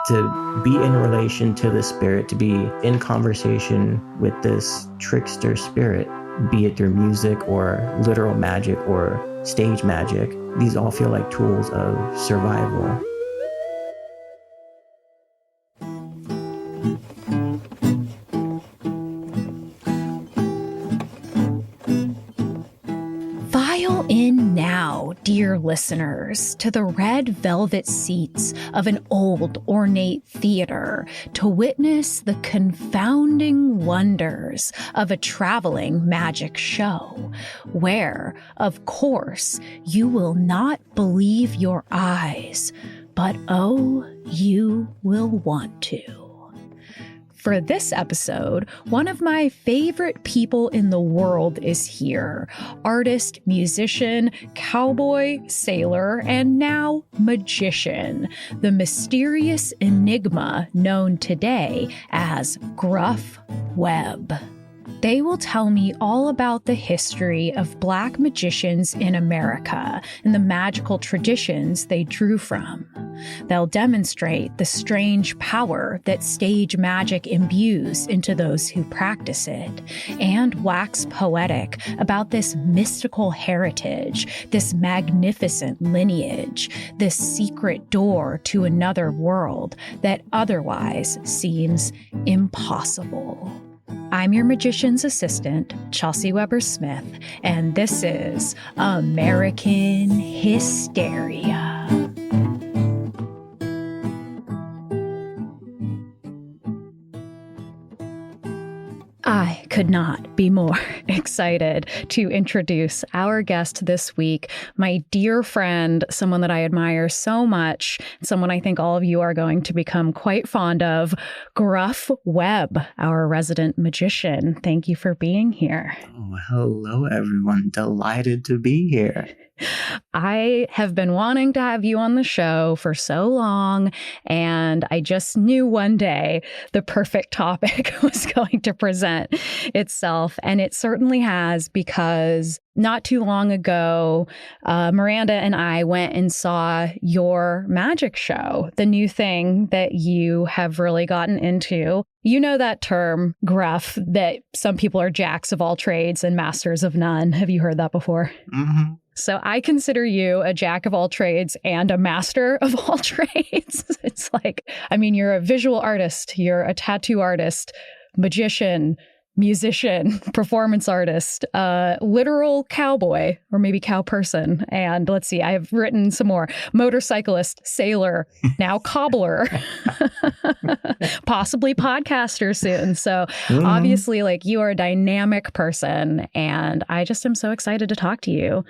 to be in relation to the spirit, to be in conversation with this trickster spirit, be it through music or literal magic or stage magic. These all feel like tools of survival. File in now, dear listeners, to the red velvet seats of an old ornate theater to witness the confounding wonders of a traveling magic show, where, of course, you will not believe your eyes, but oh, you will want to. For this episode, one of my favorite people in the world is here. Artist, musician, cowboy, sailor, and now magician. The mysterious enigma known today as Gruff Webb. They will tell me all about the history of Black magicians in America and the magical traditions they drew from. They'll demonstrate the strange power that stage magic imbues into those who practice it, and wax poetic about this mystical heritage, this magnificent lineage, this secret door to another world that otherwise seems impossible. I'm your magician's assistant, Chelsey Weber-Smith, and this is American Hysteria. I could not be more excited to introduce our guest this week, my dear friend, someone that I admire so much, someone I think all of you are going to become quite fond of, Gruff Webb, our resident magician. Thank you for being here. Oh, hello, everyone. Delighted to be here. I have been wanting to have you on the show for so long, and I just knew one day the perfect topic was going to present itself, and it certainly has, because not too long ago, Miranda and I went and saw your magic show, the new thing that you have really gotten into. You know that term, Gruff, that some people are jacks of all trades and masters of none. Have you heard that before? Mm-hmm. So I consider you a jack of all trades and a master of all trades. It's like, I mean, you're a visual artist, you're a tattoo artist, magician, musician, performance artist, literal cowboy, or maybe cow person. And let's see, I've written some more: motorcyclist, sailor, now cobbler, possibly podcaster soon. So obviously, like, you are a dynamic person, and I just am so excited to talk to you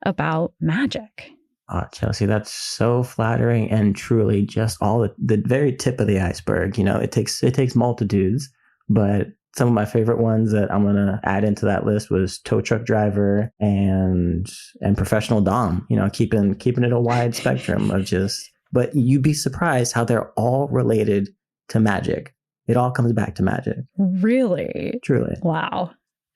about magic. Oh, Chelsey, that's so flattering, and truly just all the very tip of the iceberg. You know, it takes multitudes, but some of my favorite ones that I'm gonna add into that list was tow truck driver and professional dom. You know, keeping it a wide spectrum of just. But you'd be surprised how they're all related to magic. It all comes back to magic. Really? Truly. Wow.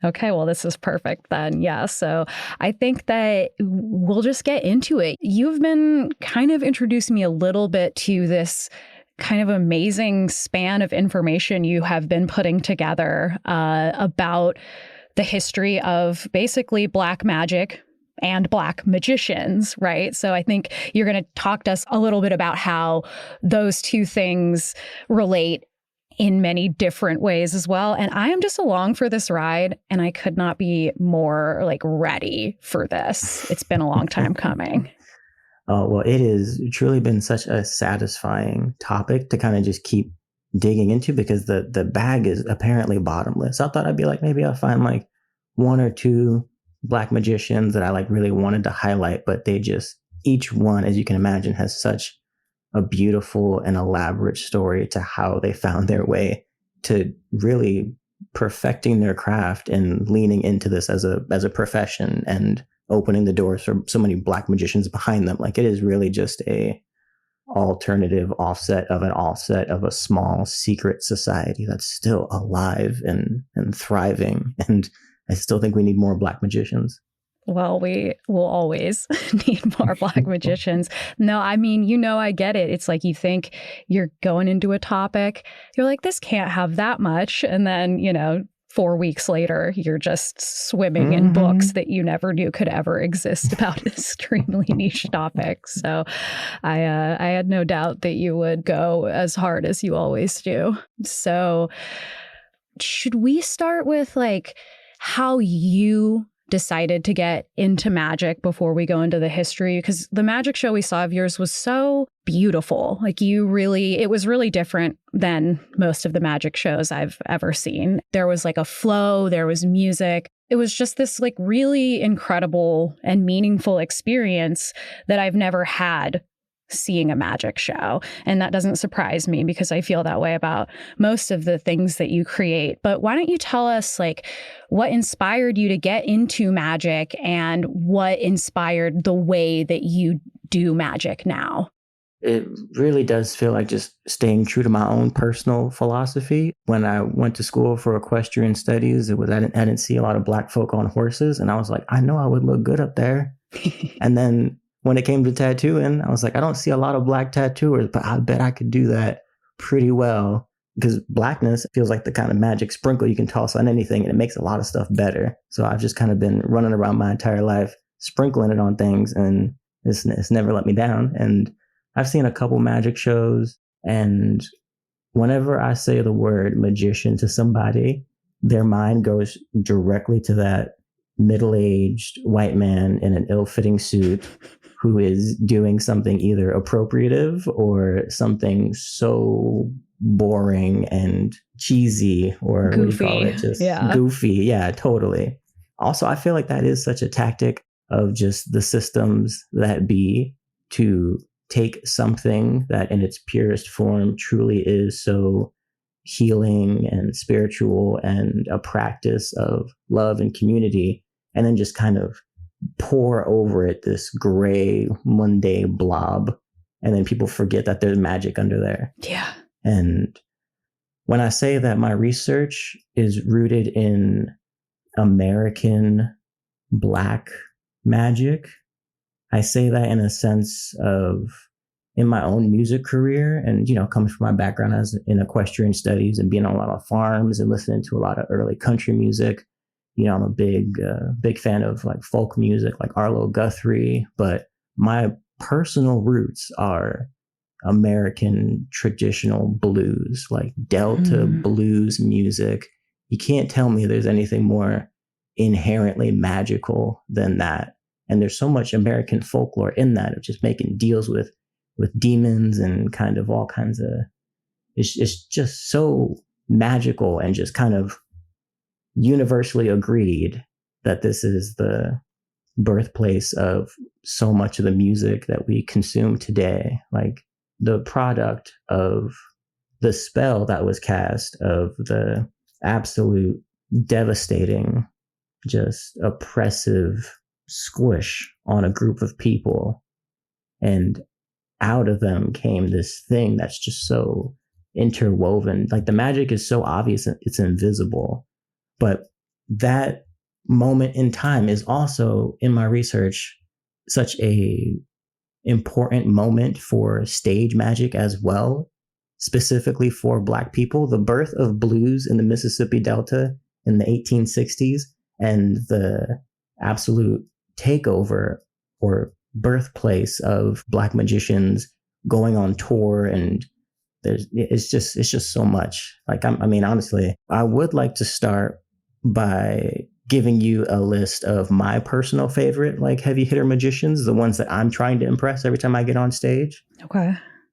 Okay, well, this is perfect then. Yeah, so I think that we'll just get into it. You've been kind of introducing me a little bit to this kind of amazing span of information you have been putting together about the history of basically Black magic and Black magicians, right? So I think you're going to talk to us a little bit about how those two things relate in many different ways as well. And I am just along for this ride, and I could not be more ready for this. It's been a long time coming. Oh, well, it has truly been such a satisfying topic to kind of just keep digging into, because the bag is apparently bottomless. I thought I'd be maybe I'll find one or two Black magicians that I really wanted to highlight, but they just, each one, as you can imagine, has such a beautiful and elaborate story to how they found their way to really perfecting their craft and leaning into this as a profession and opening the doors for so many Black magicians behind them. It is really just a alternative offset of a small secret society that's still alive and thriving. And I still think we need more Black magicians. Well, we will always need more Black magicians. No, I mean, I get it. It's like you think you're going into a topic, you're like, this can't have that much. And then, 4 weeks later, you're just swimming in books that you never knew could ever exist about an extremely niche topic. So I had no doubt that you would go as hard as you always do. So should we start with like how you decided to get into magic before we go into the history? Because the magic show we saw of yours was so beautiful. Like it was really different than most of the magic shows I've ever seen. There was like a flow, there was music. It was just this like really incredible and meaningful experience that I've never had seeing a magic show. And that doesn't surprise me because I feel that way about most of the things that you create. But why don't you tell us like what inspired you to get into magic and what inspired the way that you do magic now? It really does feel like just staying true to my own personal philosophy. When I went to school for equestrian studies, I didn't see a lot of Black folk on horses. And I was like, I know I would look good up there. And then when it came to tattooing, I was like, I don't see a lot of Black tattooers, but I bet I could do that pretty well because Blackness feels like the kind of magic sprinkle you can toss on anything and it makes a lot of stuff better. So I've just kind of been running around my entire life, sprinkling it on things, and it's never let me down. And I've seen a couple magic shows, and whenever I say the word magician to somebody, their mind goes directly to that middle-aged white man in an ill-fitting suit who is doing something either appropriative or something so boring and cheesy or goofy. What do you call it? Just goofy. Yeah, totally. Also, I feel like that is such a tactic of just the systems that be to take something that in its purest form truly is so healing and spiritual and a practice of love and community, and then just kind of pour over it this gray, mundane blob. And then people forget that there's magic under there. Yeah. And when I say that my research is rooted in American Black magic, I say that in a sense of in my own music career and, coming from my background as in equestrian studies and being on a lot of farms and listening to a lot of early country music. I'm a big fan of like folk music, like Arlo Guthrie, but my personal roots are American traditional blues, like Delta blues music. You can't tell me there's anything more inherently magical than that. And there's so much American folklore in that of just making deals with demons and kind of all kinds of, it's just so magical and just kind of universally agreed that this is the birthplace of so much of the music that we consume today. Like the product of the spell that was cast of the absolute devastating, just oppressive squish on a group of people. And out of them came this thing that's just so interwoven. Like the magic is so obvious, it's invisible. But that moment in time is also, in my research, such a important moment for stage magic as well, specifically for Black people. The birth of blues in the Mississippi Delta in the 1860s and the absolute takeover or birthplace of Black magicians going on tour, and it's just so much. Like I mean, honestly, I would like to start by giving you a list of my personal favorite like heavy hitter magicians, the ones that I'm trying to impress every time I get on stage. Okay.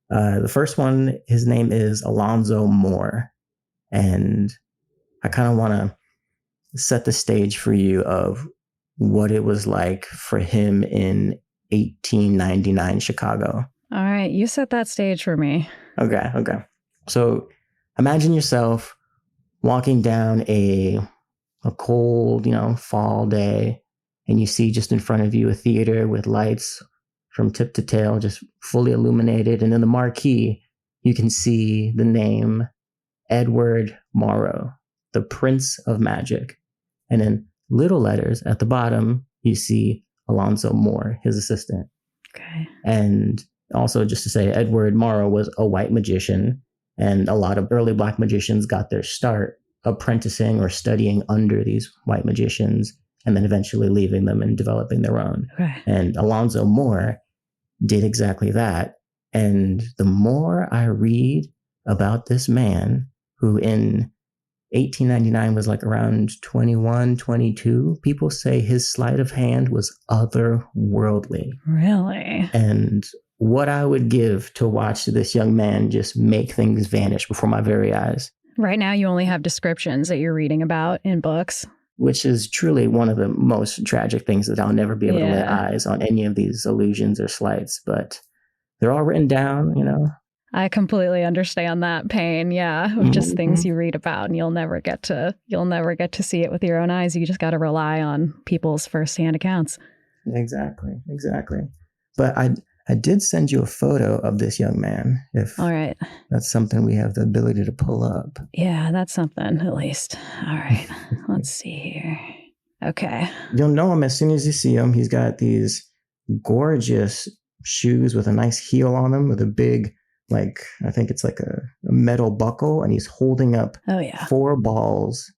The first one, his name is Alonzo Moore, and I kind of want to set the stage for you of what it was like for him in 1899 Chicago. All right, you set that stage for me. Okay. So imagine yourself walking down a cold, fall day, and you see just in front of you a theater with lights from tip to tail, just fully illuminated. And in the marquee, you can see the name Edward Morrow, the Prince of Magic. And in little letters at the bottom, you see Alonzo Moore, his assistant. Okay. And also, just to say, Edward Morrow was a white magician, and a lot of early Black magicians got their start apprenticing or studying under these white magicians, and then eventually leaving them and developing their own. Okay. And Alonzo Moore did exactly that. And the more I read about this man, who in 1899 was like around 21, 22, people say his sleight of hand was otherworldly. Really? And what I would give to watch this young man just make things vanish before my very eyes. Right now, you only have descriptions that you're reading about in books. Which is truly one of the most tragic things, that I'll never be able to lay eyes on any of these illusions or sleights, but they're all written down, you know. I completely understand that pain. Yeah. Of just things you read about, and you'll never get to see it with your own eyes. You just got to rely on people's firsthand accounts. Exactly. But I did send you a photo of this young man, if all right, that's something we have the ability to pull up. Yeah, that's something, at least. All right, let's see here. Okay. You'll know him as soon as you see him. He's got these gorgeous shoes with a nice heel on them, with a big, like, I think it's like a metal buckle, and he's holding up 4 balls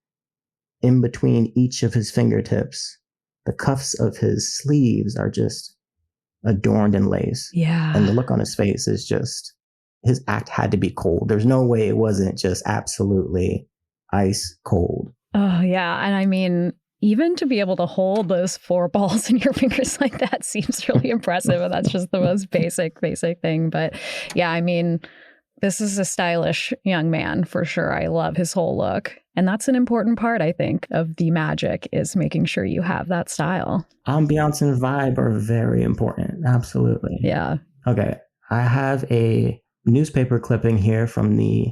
in between each of his fingertips. The cuffs of his sleeves are just adorned in lace. Yeah. And the look on his face is just, his act had to be cold. There's no way it wasn't just absolutely ice cold. Oh, yeah. And I mean, even to be able to hold those 4 balls in your fingers like that seems really impressive. And that's just the most basic thing. But yeah, I mean, this is a stylish young man for sure. I love his whole look. And that's an important part, I think, of the magic, is making sure you have that style. Ambiance and vibe are very important. Absolutely. Yeah. Okay. I have a newspaper clipping here from the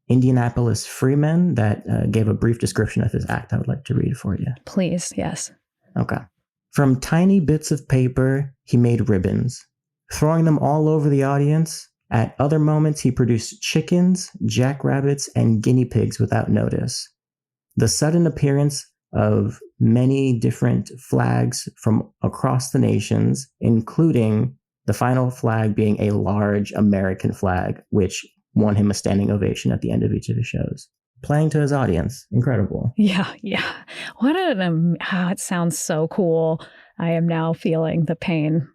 Indianapolis Freeman that gave a brief description of his act. I would like to read for you. Please. Yes. Okay. From tiny bits of paper, he made ribbons, throwing them all over the audience. At other moments, he produced chickens, jackrabbits, and guinea pigs without notice. The sudden appearance of many different flags from across the nations, including the final flag being a large American flag, which won him a standing ovation at the end of each of his shows. Playing to his audience. Incredible. Yeah. It sounds so cool. I am now feeling the pain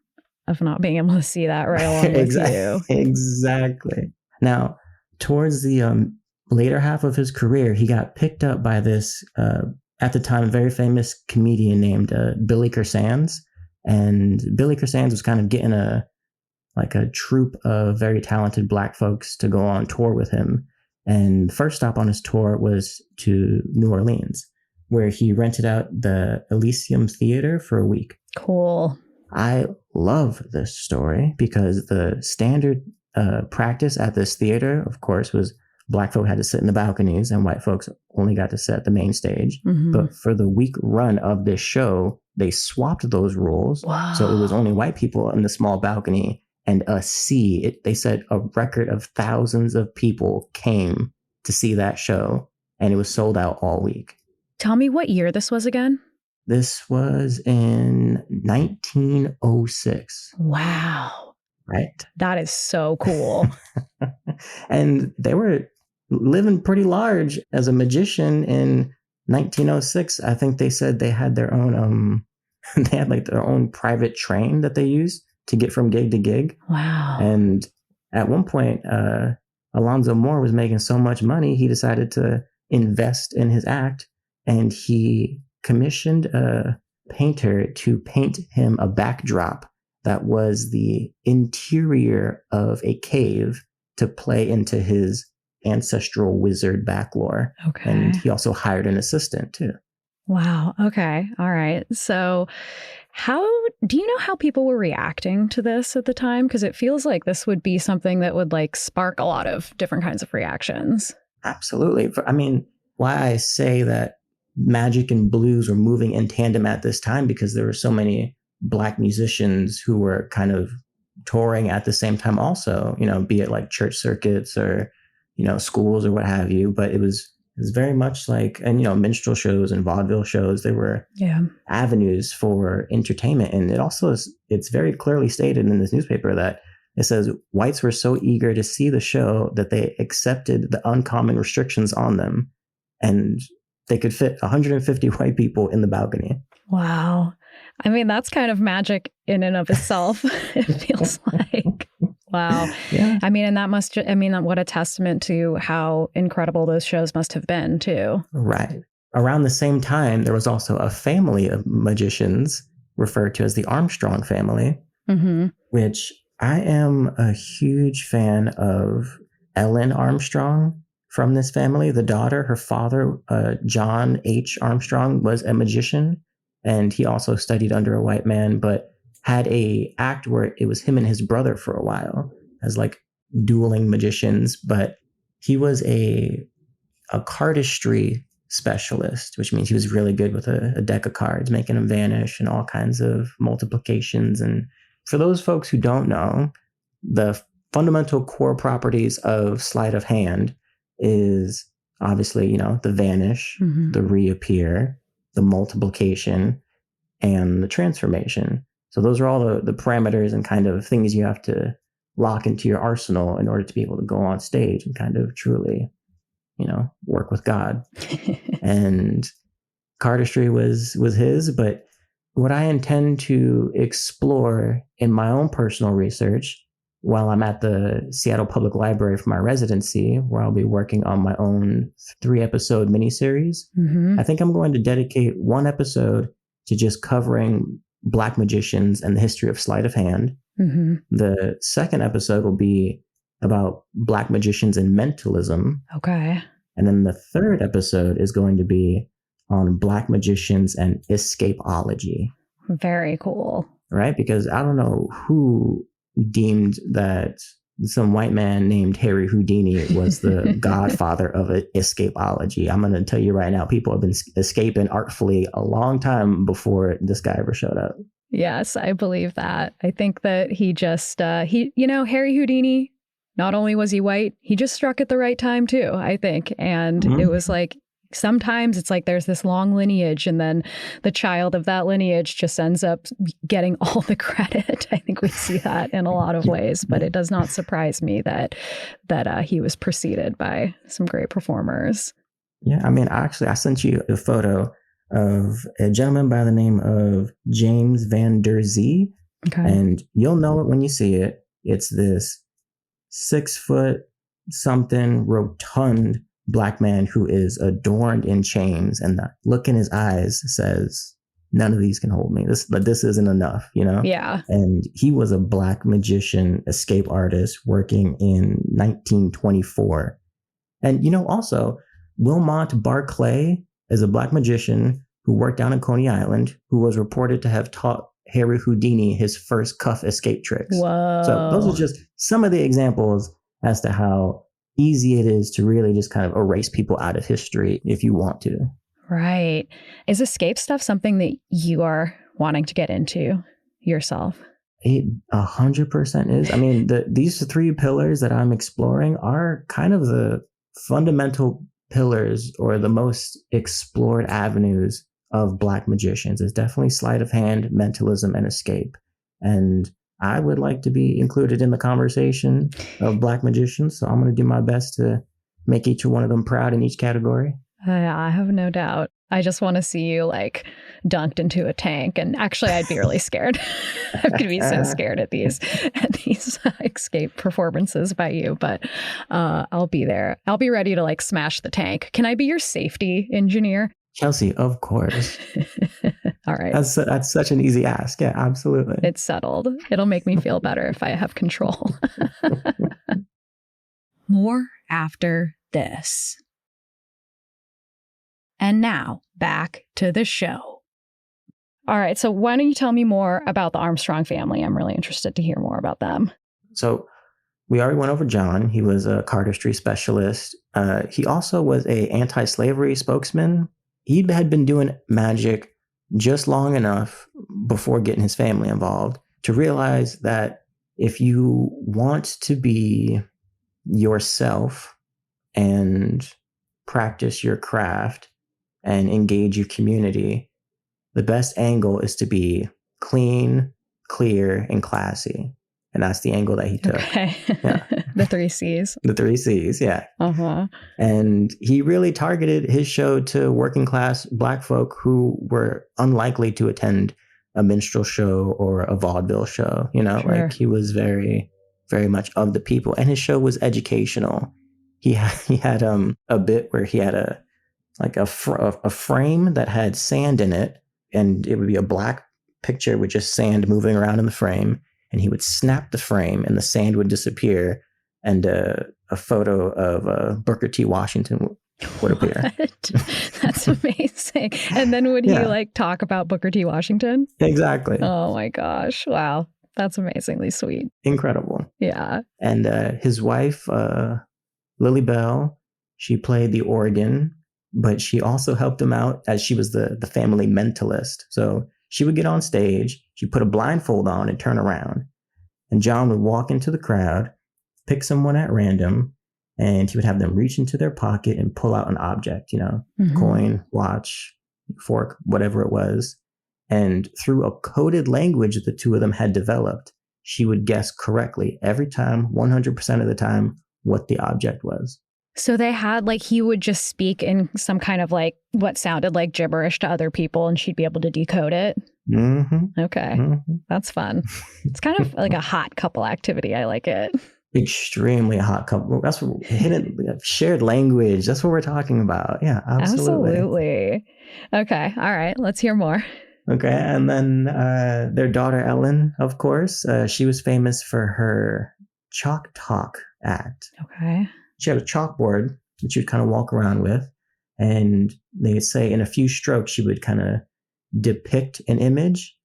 of not being able to see that right along with you. Exactly. Now, towards the later half of his career, he got picked up by this, at the time, very famous comedian named Billy Kersands. And Billy Kersands was kind of getting a troupe of very talented Black folks to go on tour with him. And the first stop on his tour was to New Orleans, where he rented out the Elysium Theater for a week. Cool. I love this story because the standard practice at this theater, of course, was Black folk had to sit in the balconies and white folks only got to sit at the main stage. Mm-hmm. But for the week run of this show, they swapped those rules. Wow. So it was only white people in the small balcony, and they said a record of thousands of people came to see that show, and it was sold out all week. Tell me what year this was again? This was in 1906. Wow. Right. That is so cool. And they were living pretty large as a magician in 1906. I think they said they had their own, they had like their own private train that they used to get from gig to gig. Wow. And at one point, Alonzo Moore was making so much money, he decided to invest in his act, and he commissioned a painter to paint him a backdrop that was the interior of a cave to play into his ancestral wizard backlore. Okay. And he also hired an assistant too. Wow. Okay. All right. So do you know how people were reacting to this at the time? Because it feels like this would be something that would spark a lot of different kinds of reactions. Absolutely. I mean, why I say that magic and blues were moving in tandem at this time, because there were so many Black musicians who were kind of touring at the same time also, be it like church circuits or, schools or what have you. But it was It's very much like, and minstrel shows and vaudeville shows, they were avenues for entertainment. And it's very clearly stated in this newspaper that it says whites were so eager to see the show that they accepted the uncommon restrictions on them, and they could fit 150 white people in the balcony. Wow. I mean, that's kind of magic in and of itself, it feels like. Wow. Yeah. I mean, and that what a testament to how incredible those shows must have been, too. Right. Around the same time, there was also a family of magicians referred to as the Armstrong family, which I am a huge fan of Ellen Armstrong from this family. The daughter, her father, John H. Armstrong, was a magician, and he also studied under a white man, but had a act where it was him and his brother for a while as like dueling magicians. But he was a cardistry specialist, which means he was really good with a deck of cards, making them vanish and all kinds of multiplications. And for those folks who don't know, the fundamental core properties of sleight of hand is obviously, the vanish, the reappear, the multiplication, and the transformation. So those are all the parameters and kind of things you have to lock into your arsenal in order to be able to go on stage and kind of truly, work with God. And cardistry was his, but what I intend to explore in my own personal research while I'm at the Seattle Public Library for my residency, where I'll be working on my own 3-episode miniseries, I think I'm going to dedicate one episode to just covering Black magicians and the history of sleight of hand. The second episode will be about Black magicians and mentalism. Okay. And then the third episode is going to be on Black magicians and escapology. Very cool. Right? Because I don't know who deemed that some white man named Harry Houdini was the godfather of escapology. I'm going to tell you right now, people have been escaping artfully a long time before this guy ever showed up. Yes, I believe that. I think that he just, Harry Houdini, not only was he white, he just struck at the right time too, I think. And it was like, sometimes it's like there's this long lineage and then the child of that lineage just ends up getting all the credit. I think we see that in a lot of ways, but it does not surprise me that he was preceded by some great performers. Yeah, I mean, actually, I sent you a photo of a gentleman by the name of James Van Der Zee. Okay. And you'll know it when you see it. It's this 6-foot something rotund Black man who is adorned in chains, and the look in his eyes says, none of these can hold me. This isn't enough, Yeah. And he was a Black magician, escape artist working in 1924. And also Wilmot Barclay is a Black magician who worked down in Coney Island, who was reported to have taught Harry Houdini his first cuff escape tricks. Whoa. So those are just some of the examples as to how easy it is to really just kind of erase people out of history if you want to. Right. Is escape stuff something that you are wanting to get into yourself? It 100% is. I mean, these 3 pillars that I'm exploring are kind of the fundamental pillars or the most explored avenues of Black magicians. It's definitely sleight of hand, mentalism, and escape. And I would like to be included in the conversation of Black magicians, so I'm going to do my best to make each one of them proud in each category. I have no doubt. I just want to see you like dunked into a tank, and actually, I'd be really scared. I'm going to be so scared at these escape performances by you, but I'll be there. I'll be ready to like smash the tank. Can I be your safety engineer? Chelsey, of course. All right. That's such an easy ask. Yeah, absolutely. It's settled. It'll make me feel better if I have control. More after this. And now back to the show. All right. So why don't you tell me more about the Armstrong family? I'm really interested to hear more about them. So we already went over John. He was a cardistry specialist. He also was an anti-slavery spokesman. He had been doing magic just long enough before getting his family involved to realize that if you want to be yourself and practice your craft and engage your community, the best angle is to be clean, clear, and classy. And that's the angle that he took. Okay. Yeah. The 3 C's. The 3 C's, yeah. Uh-huh. And he really targeted his show to working class Black folk who were unlikely to attend a minstrel show or a vaudeville show. You know, Sure. like he was very, very much of the people. And his show was educational. He had a bit where he had a frame that had sand in it, and it would be a black picture with just sand moving around in the frame. And he would snap the frame and the sand would disappear, and a photo of Booker T. Washington would appear. That's amazing. And then would he like talk about Booker T. Washington? Exactly. Oh my gosh. Wow. That's amazingly sweet. Incredible. Yeah. And his wife, Lily Bell, she played the organ, but she also helped him out as she was the family mentalist. So she would get on stage, she'd put a blindfold on and turn around. And John would walk into the crowd, pick someone at random, and he would have them reach into their pocket and pull out an object, you know, coin, watch, fork, whatever it was. And through a coded language that the two of them had developed, she would guess correctly every time, 100% of the time, what the object was. So they had he would just speak in some kind of what sounded like gibberish to other people, and she'd be able to decode it. Mm-hmm. Okay. Mm-hmm. That's fun. It's kind of like a hot couple activity. I like it. Extremely hot couple. That's what hidden shared language. That's what we're talking about. Yeah, absolutely. Okay. All right. Let's hear more. Okay. And then their daughter, Ellen, of course, she was famous for her chalk talk act. Okay. She had a chalkboard that she would kind of walk around with. And they would say in a few strokes, she would kind of depict an image.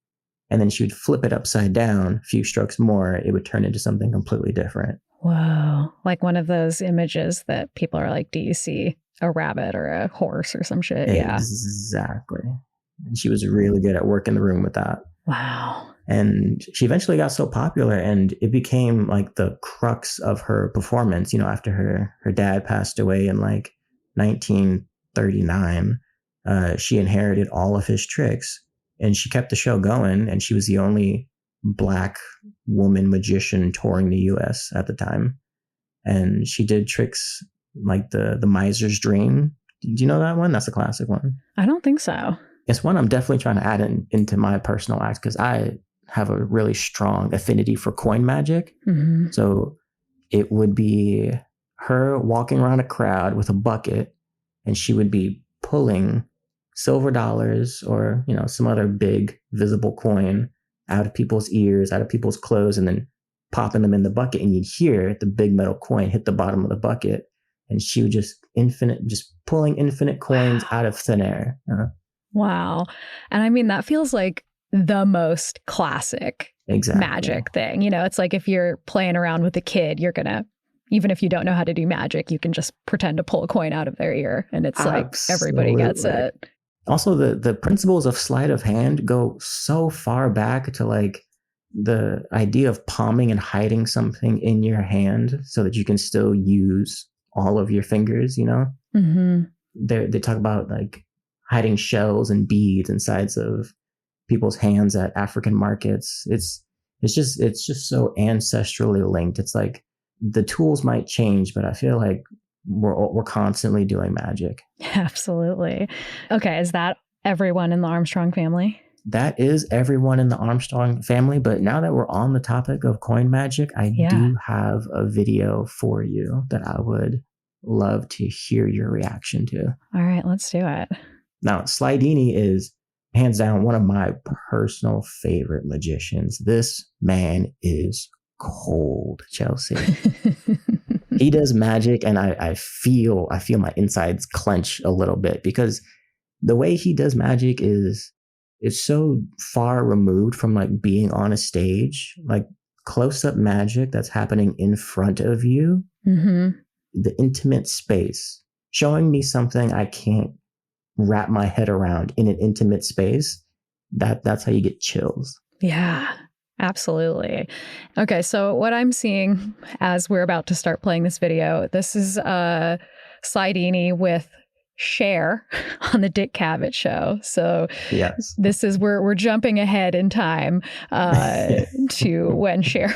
And then she would flip it upside down. A few strokes more, it would turn into something completely different. Whoa. Like one of those images that people are like, do you see a rabbit or a horse or some shit? Yeah. Exactly. And she was really good at working the room with that. Wow. And she eventually got so popular, and it became like the crux of her performance. You know, after her dad passed away in 1939, she inherited all of his tricks, and she kept the show going. And she was the only Black woman magician touring the U.S. at the time. And she did tricks like the Miser's Dream. Do you know that one? That's a classic one. I don't think so. It's one I'm definitely trying to add into my personal act, because I have a really strong affinity for coin magic. Mm-hmm. So it would be her walking around a crowd with a bucket, and she would be pulling silver dollars or, you know, some other big visible coin out of people's ears, out of people's clothes, and then popping them in the bucket. And you'd hear the big metal coin hit the bottom of the bucket. And she would just pulling infinite coins out of thin air. Wow. And I mean, that feels like the most classic magic thing. You know, it's like if you're playing around with a kid, you're going to, even if you don't know how to do magic, you can just pretend to pull a coin out of their ear. And it's like everybody gets it. Also, the principles of sleight of hand go so far back to like the idea of palming and hiding something in your hand so that you can still use all of your fingers, you know? Mm-hmm. They talk about like hiding shells and beads insides of people's hands at African markets. It's just so ancestrally linked. It's like the tools might change, but I feel like we're constantly doing magic. Absolutely. Okay, is that everyone in the Armstrong family? That is everyone in the Armstrong family. But now that we're on the topic of coin magic, I do have a video for you that I would love to hear your reaction to. All right, let's do it. Now, Slidini is hands down one of my personal favorite magicians. This man is cold, Chelsey. He does magic, and I feel my insides clench a little bit, because the way he does magic is so far removed from like being on a stage, like close-up magic that's happening in front of you. Mm-hmm. The intimate space, showing me something I can't wrap my head around in an intimate space. That's how you get chills. Yeah, absolutely. Okay, so what I'm seeing as we're about to start playing this video, this is Slidini with Cher on the Dick Cavett show. So yes, this is we're jumping ahead in time to when Cher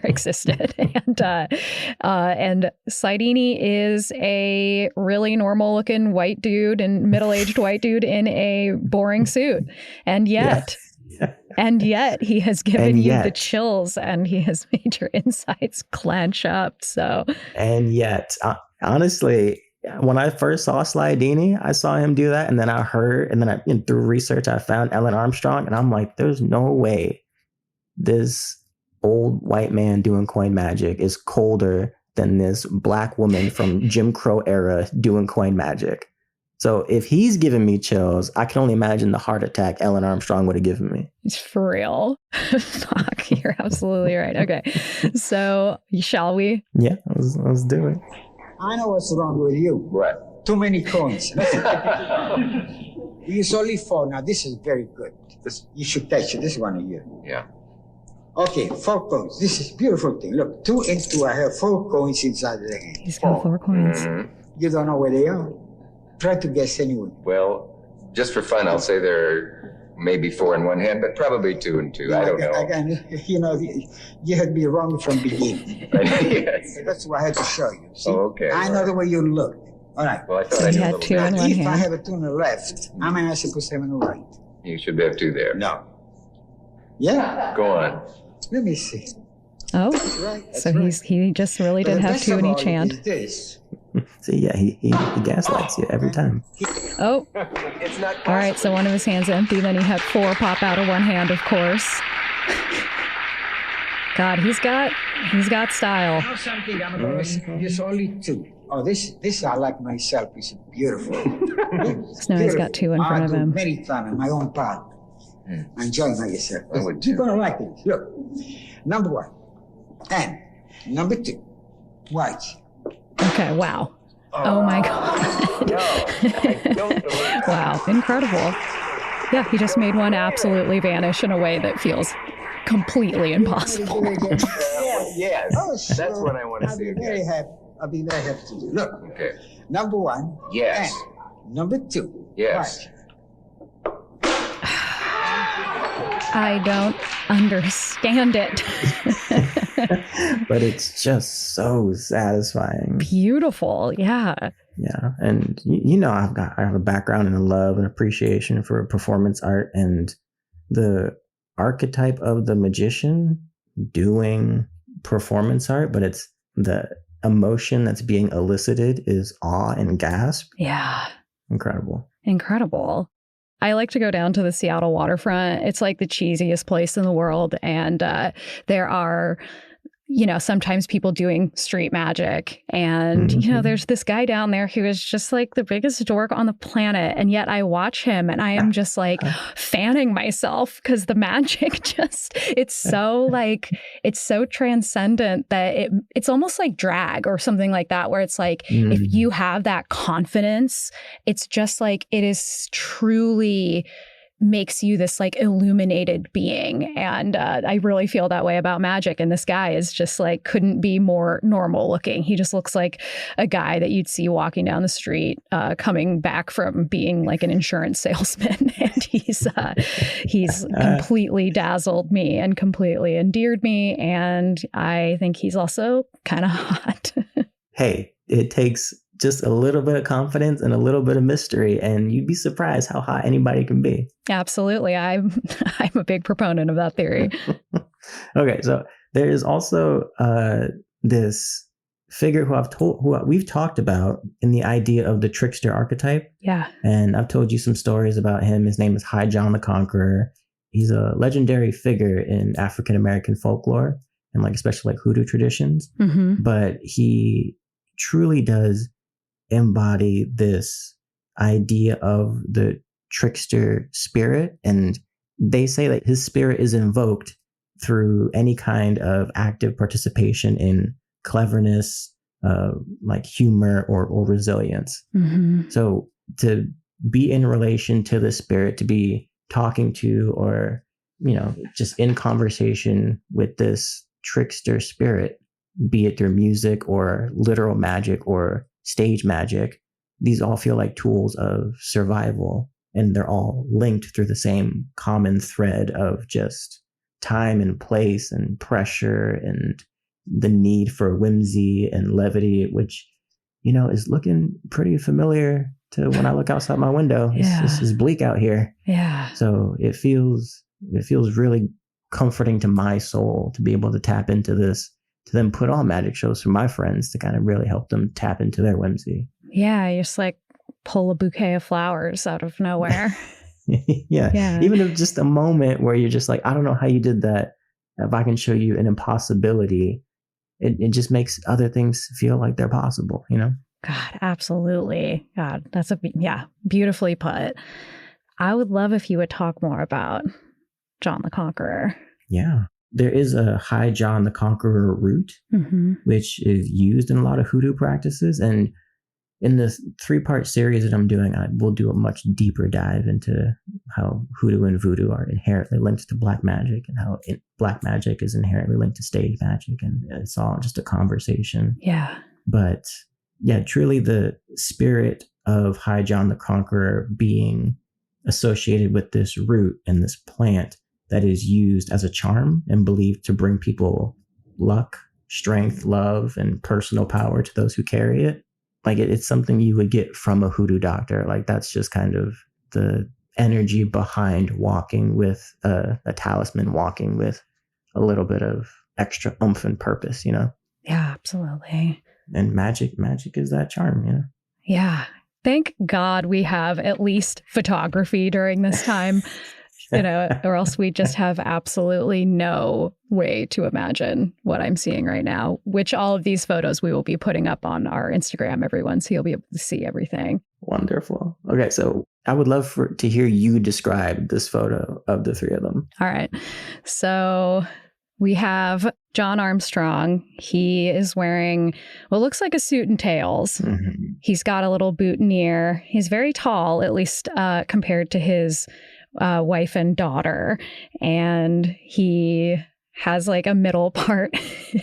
existed, and Slidini is a really normal looking white dude and middle-aged white dude in a boring suit, and yet. Yeah. And yet he has given you the chills, and he has made your insides clench up. So, and yet, honestly, when I first saw Slidini, I saw him do that, and then I heard, and then through research, I found Ellen Armstrong, and I'm like, there's no way this old white man doing coin magic is colder than this black woman from Jim Crow era doing coin magic. So if he's giving me chills, I can only imagine the heart attack Ellen Armstrong would have given me. It's for real. Fuck, you're absolutely right. Okay, so shall we? Yeah, let's do it. I know what's wrong with you. What? Too many coins. Use only 4. Now this is very good. You should touch it. This is one of you. Yeah. Okay, 4 coins. This is beautiful thing. Look, 2 and 2. I have 4 coins inside the hand. He's got 4 coins. Mm-hmm. You don't know where they are. Try to guess anyway. Well, just for fun, I'll say there are maybe 4 in one hand, but probably 2 and 2. I don't know. You had me wrong from beginning. Yes. That's why I had to show you. See? Oh, okay. I know the way you look. All right. Well, I thought So I you knew a had little 2 bit. in one If I hand. have a 2 on the left, am I supposed to have on the right? You should have 2 there. No. Yeah? Go on. Let me see. Oh, Right. so he just really did have 2 in each hand. This. See, yeah, he gaslights you every time. Oh, It's not all right. So one of his hands empty. Then he had 4 pop out of one hand, of course. God, he's got style. Now something I'm going to use only 2. Oh, this I like myself. It's beautiful. So now he's got 2 in front of him. Many times in my own part. I enjoy myself. I would too. You're going to like it. Look, number 1. And number 2. Watch. Okay, wow. Oh my God. No, I don't believe that. Wow, incredible. Yeah, he just made one absolutely vanish in a way that feels completely impossible. Yes, Oh, that's what I want to see again. I'll be very happy to do. Look, Okay. number 1. Yes. And number 2. Yes. Watch. I don't understand it. But it's just so satisfying. Beautiful, yeah. Yeah, and I have a background and a love and appreciation for performance art, and the archetype of the magician doing performance art, but it's the emotion that's being elicited is awe and gasp. Yeah. Incredible. I like to go down to the Seattle waterfront. It's like the cheesiest place in the world. And there are, sometimes people doing street magic. And, there's this guy down there who is just like the biggest dork on the planet. And yet I watch him and I am just like fanning myself because the magic it's so transcendent that it's almost like drag or something like that, where it's like, if you have that confidence, it's just like, it is truly makes you this like illuminated being. And I really feel that way about magic. And this guy is just like, couldn't be more normal looking. He just looks like a guy that you'd see walking down the street, coming back from being like an insurance salesman. And he's completely dazzled me and completely endeared me. And I think he's also kind of hot. Hey, it takes just a little bit of confidence and a little bit of mystery, and you'd be surprised how hot anybody can be. Absolutely. I'm a big proponent of that theory. Okay, so there is also this figure who we've talked about in the idea of the trickster archetype. Yeah. And I've told you some stories about him. His name is High John the Conqueror. He's a legendary figure in African American folklore and especially hoodoo traditions. Mm-hmm. But he truly does embody this idea of the trickster spirit, and they say that his spirit is invoked through any kind of active participation in cleverness, like humor or resilience. Mm-hmm. So to be in relation to the spirit, to be talking to or just in conversation with this trickster spirit, be it through music or literal magic or stage magic, these all feel like tools of survival, and they're all linked through the same common thread of just time and place and pressure and the need for whimsy and levity, which, is looking pretty familiar to when I look outside my window. It's bleak out here. Yeah. So it feels really comforting to my soul to be able to tap into this, to then put on magic shows for my friends to kind of really help them tap into their whimsy. Yeah, you just like pull a bouquet of flowers out of nowhere. Yeah. Even if just a moment where you're just like, I don't know how you did that. If I can show you an impossibility, it just makes other things feel like they're possible, God, absolutely. God, that's beautifully put. I would love if you would talk more about John the Conqueror. Yeah. There is a High John the Conqueror root, which is used in a lot of hoodoo practices. And in the 3-part series that I'm doing, I will do a much deeper dive into how hoodoo and voodoo are inherently linked to black magic, and how black magic is inherently linked to stage magic. And it's all just a conversation. Yeah. But yeah, truly the spirit of High John the Conqueror being associated with this root and this plant that is used as a charm and believed to bring people luck, strength, love, and personal power to those who carry it. Like it's something you would get from a hoodoo doctor. Like that's just kind of the energy behind walking with a talisman, walking with a little bit of extra oomph and purpose, Yeah, absolutely. And magic is that charm, Yeah. Thank God we have at least photography during this time. Or else we just have absolutely no way to imagine what I'm seeing right now, which all of these photos we will be putting up on our Instagram, everyone, so you'll be able to see everything. Wonderful. Okay, so I would love to hear you describe this photo of the 3 of them. All right. So we have John Armstrong. He is wearing what looks like a suit and tails. He's got a little boutonniere. He's very tall, at least compared to his wife and daughter, and he has like a middle part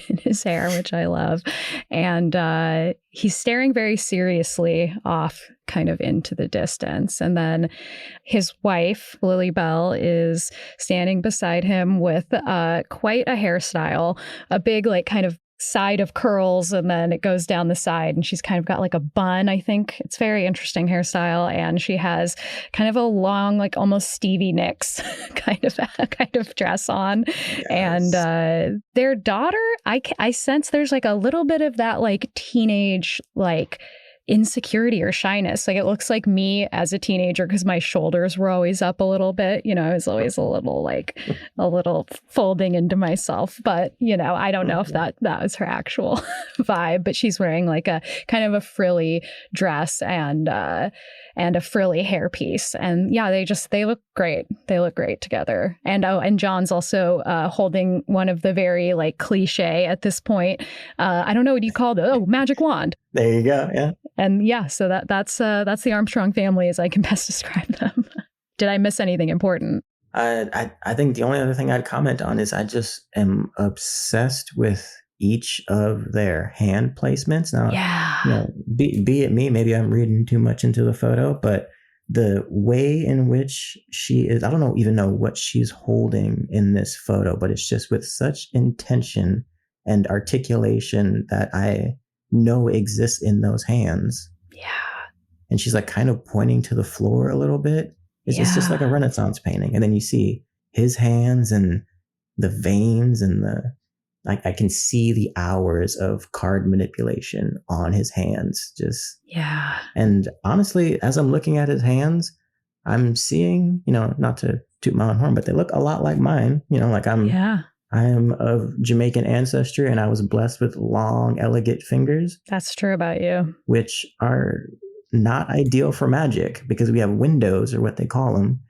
in his hair, which I love, and he's staring very seriously off kind of into the distance. And then his wife, Lily Bell, is standing beside him with quite a hairstyle, a big like kind of side of curls, and then it goes down the side, and she's kind of got like a bun. I think it's very interesting hairstyle, and she has kind of a long, like almost Stevie Nicks kind of dress on. Yes. And their daughter, I sense there's like a little bit of that like teenage like insecurity or shyness. Like it looks like me as a teenager, because my shoulders were always up a little bit. I was always a little folding into myself. But, I don't know if that was her actual vibe. But she's wearing like a kind of a frilly dress and a frilly hairpiece. And yeah, they look great. They look great together. And John's also holding one of the very like cliche at this point. I don't know what you call it. Magic wand. There you go. Yeah. And yeah, so that's the Armstrong family as I can best describe them. Did I miss anything important? I think the only other thing I'd comment on is I just am obsessed with each of their hand placements. Now, be it me, maybe I'm reading too much into the photo, but the way in which she is, I don't even know what she's holding in this photo, but it's just with such intention and articulation that I know exists in those hands. Yeah. And she's like kind of pointing to the floor a little bit. It's just like a Renaissance painting. And then you see his hands and the veins and I can see the hours of card manipulation on his hands. And honestly, as I'm looking at his hands, I'm seeing, not to toot my own horn, but they look a lot like mine. I am of Jamaican ancestry, and I was blessed with long, elegant fingers. That's true about you. Which are not ideal for magic, because we have windows, or what they call them,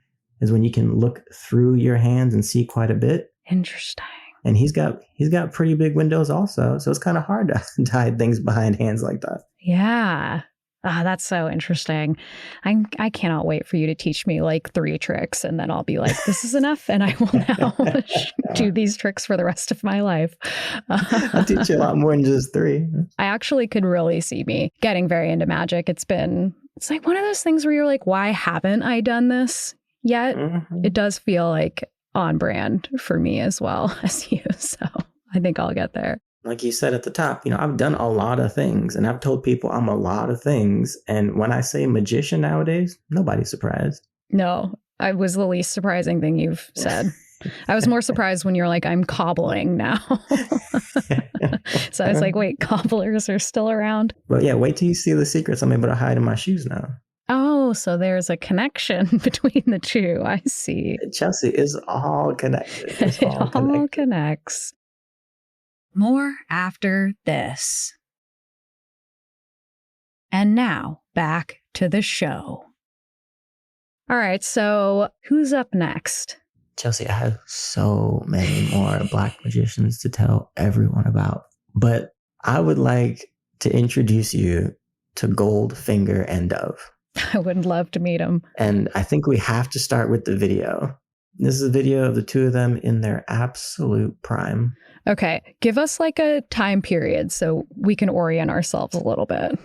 is when you can look through your hands and see quite a bit. Interesting. And he's got pretty big windows also, so it's kind of hard to hide things behind hands like that. Yeah. That's so interesting. I cannot wait for you to teach me like 3 tricks, and then I'll be like, this is enough, and I will now do these tricks for the rest of my life. I'll teach you a lot more than just 3. I actually could really see me getting very into magic. It's like one of those things where you're like, why haven't I done this yet? It does feel like on brand for me as well as you. So I think I'll get there. Like you said at the top, I've done a lot of things, and I've told people I'm a lot of things. And when I say magician nowadays, nobody's surprised. No, I was the least surprising thing you've said. I was more surprised when you're like, I'm cobbling now. So I was like, wait, cobblers are still around? But yeah, wait till you see the secrets I'm able to hide in my shoes now. Oh, so there's a connection between the two. I see. Chelsey is all connected. It all connects. More after this. And now, back to the show. All right, so who's up next? Chelsey, I have so many more Black magicians to tell everyone about. But I would like to introduce you to Goldfinger and Dove. I would love to meet them. And I think we have to start with the video. This is a video of the 2 of them in their absolute prime. Okay, give us like a time period so we can orient ourselves a little bit.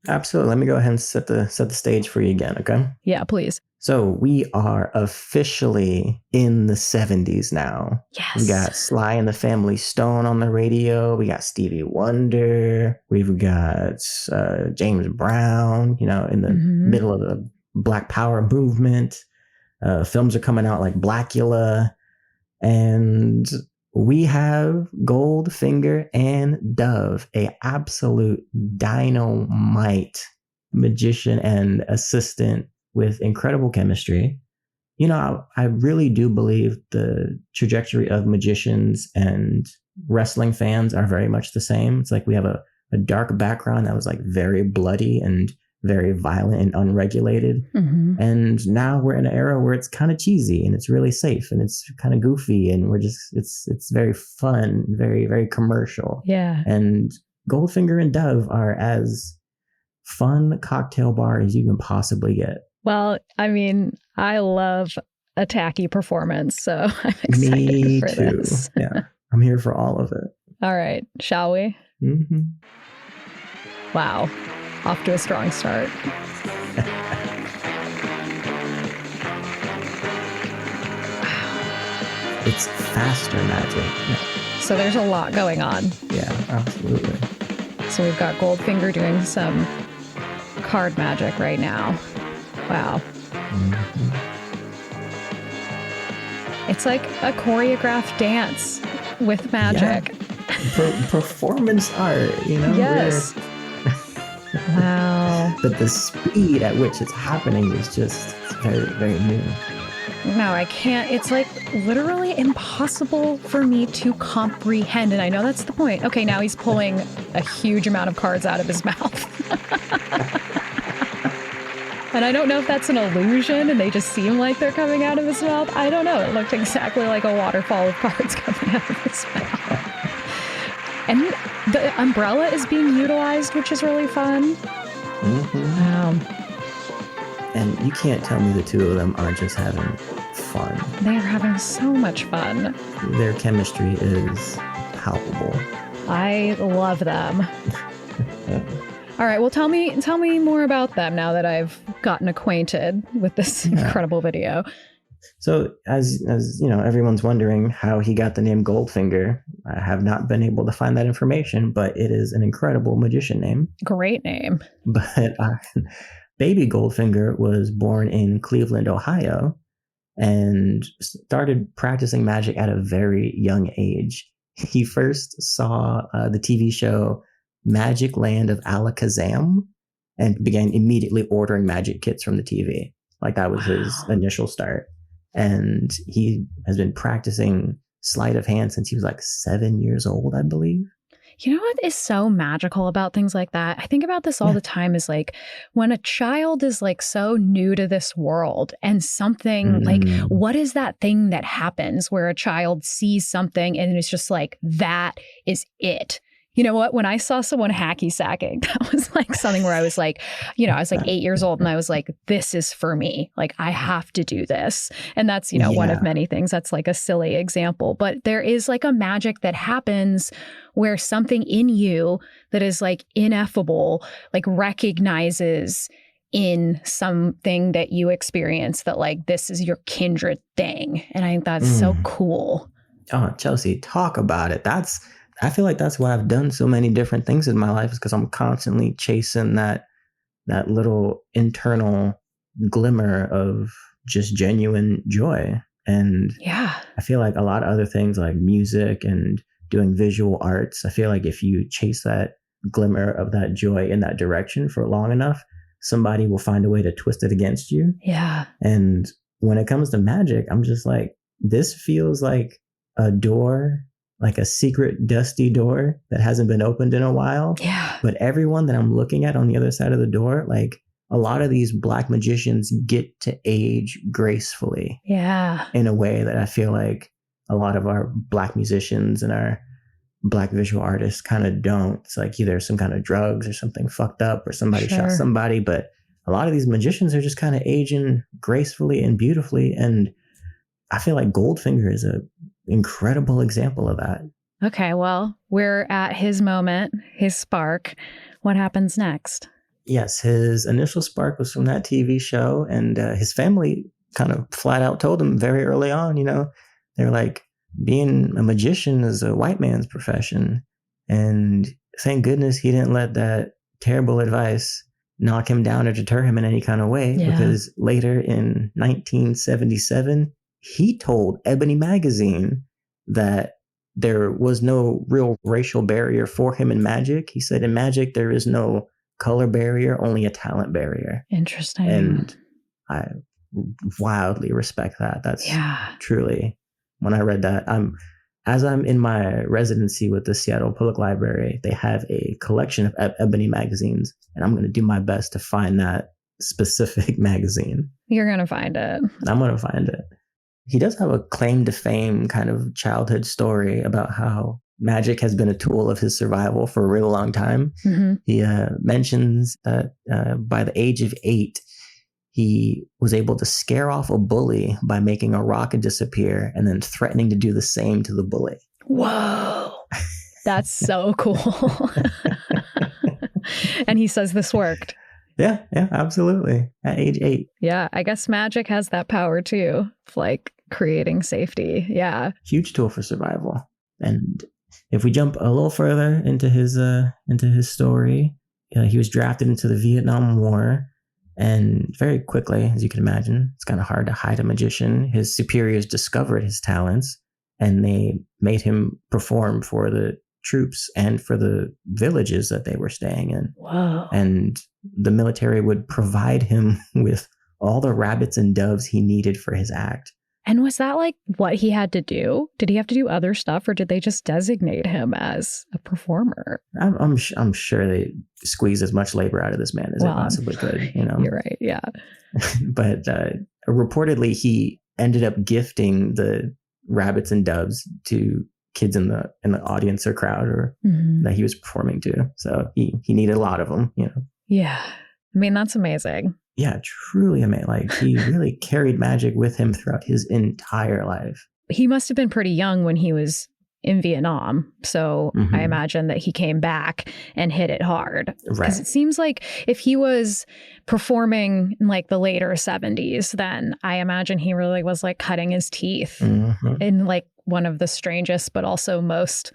Absolutely. Let me go ahead and set the stage for you again, okay? Yeah, please. So we are officially in the 70s now. Yes. We got Sly and the Family Stone on the radio. We got Stevie Wonder. We've got James Brown, in the middle of the Black Power movement. Films are coming out like Blackula. And we have Goldfinger and Dove, a absolute dynamite magician and assistant with incredible chemistry. I really do believe the trajectory of magicians and wrestling fans are very much the same. It's like we have a dark background that was like very bloody and very violent and unregulated. And now we're in an era where it's kind of cheesy and it's really safe and it's kind of goofy and it's very fun, very, very commercial. Yeah. And Goldfinger and Dove are as fun cocktail bar as you can possibly get. Well, I mean, I love a tacky performance, so I'm excited for this. Yeah, I'm here for all of it. All right, shall we? Wow. Off to a strong start. It's faster magic. So there's a lot going on. Yeah, absolutely. So we've got Goldfinger doing some card magic right now. Wow. It's like a choreographed dance with magic. Yeah. Performance art, Yes. Wow. But the speed at which it's happening is just very, very new. No, I can't. It's like literally impossible for me to comprehend. And I know that's the point. Okay, now he's pulling a huge amount of cards out of his mouth. And I don't know if that's an illusion and they just seem like they're coming out of his mouth. I don't know. It looked exactly like a waterfall of cards coming out of his mouth. And the umbrella is being utilized, which is really fun. And you can't tell me the 2 of them aren't just having fun. They are having so much fun. Their chemistry is palpable. I love them. All right, well, tell me more about them now that I've gotten acquainted with this incredible video. So as everyone's wondering how he got the name Goldfinger, I have not been able to find that information, but it is an incredible magician name. Great name. But baby Goldfinger was born in Cleveland, Ohio, and started practicing magic at a very young age. He first saw the TV show Magic Land of Alakazam and began immediately ordering magic kits from the TV. Like that was his initial start. And he has been practicing sleight of hand since he was like 7 years old, I believe. You know what is so magical about things like that? I think about this all the time is like when a child is like so new to this world and something like, what is that thing that happens where a child sees something and it's just like, that is it? You know what? When I saw someone hacky sacking, that was like something where I was like, I was like 8 years old and I was like, this is for me. Like, I have to do this. And that's, one of many things. That's like a silly example. But there is like a magic that happens where something in you that is like ineffable, like recognizes in something that you experience that like this is your kindred thing. And I think that's so cool. Oh, Chelsey, talk about it. I feel like that's why I've done so many different things in my life, is because I'm constantly chasing that little internal glimmer of just genuine joy. And I feel like a lot of other things like music and doing visual arts, I feel like if you chase that glimmer of that joy in that direction for long enough, somebody will find a way to twist it against you. Yeah. And when it comes to magic, I'm just like, this feels like a door, like a secret dusty door that hasn't been opened in a while. Yeah. But everyone that I'm looking at on the other side of the door, like a lot of these Black magicians get to age gracefully. Yeah. In a way that I feel like a lot of our Black musicians and our Black visual artists kind of don't. It's like either some kind of drugs or something fucked up or somebody shot somebody. But a lot of these magicians are just kind of aging gracefully and beautifully. And I feel like Goldfinger is an incredible example of that. Okay, well, we're at his moment, his spark. What happens next? Yes, his initial spark was from that TV show. And his family kind of flat out told him very early on, they're like, being a magician is a white man's profession. And thank goodness he didn't let that terrible advice knock him down or deter him in any kind of way. Yeah. Because later in 1977, he told Ebony magazine that there was no real racial barrier for him in magic. He said, in magic, there is no color barrier, only a talent barrier. Interesting. And I wildly respect that. That's truly... When I read that, I'm in my residency with the Seattle Public Library, they have a collection of Ebony magazines, and I'm going to do my best to find that specific magazine. You're going to find it. I'm going to find it. He does have a claim to fame kind of childhood story about how magic has been a tool of his survival for a really long time. Mm-hmm. He mentions that by the age of 8, he was able to scare off a bully by making a rock disappear and then threatening to do the same to the bully. Whoa. That's so cool. And he says this worked. Yeah, absolutely. At age 8. Yeah, I guess magic has that power too, like creating safety. Yeah. Huge tool for survival. And if we jump a little further into his story, he was drafted into the Vietnam War. And very quickly, as you can imagine, it's kind of hard to hide a magician. His superiors discovered his talents, and they made him perform for the troops and for the villages that they were staying in. Wow. And the military would provide him with all the rabbits and doves he needed for his act. And was that like what he had to do? Did he have to do other stuff, or did they just designate him as a performer? I'm sure they squeezed as much labor out of this man as they possibly could. You're right. Yeah. But reportedly, he ended up gifting the rabbits and doves to kids in the audience or crowd or that he was performing to. So he needed a lot of them. Yeah. I mean, that's amazing. Yeah, truly amazing. Like, he really carried magic with him throughout his entire life. He must have been pretty young when he was in Vietnam. So I imagine that he came back and hit it hard. Right. Because it seems like if he was performing in like the later 70s, then I imagine he really was like cutting his teeth in like one of the strangest, but also most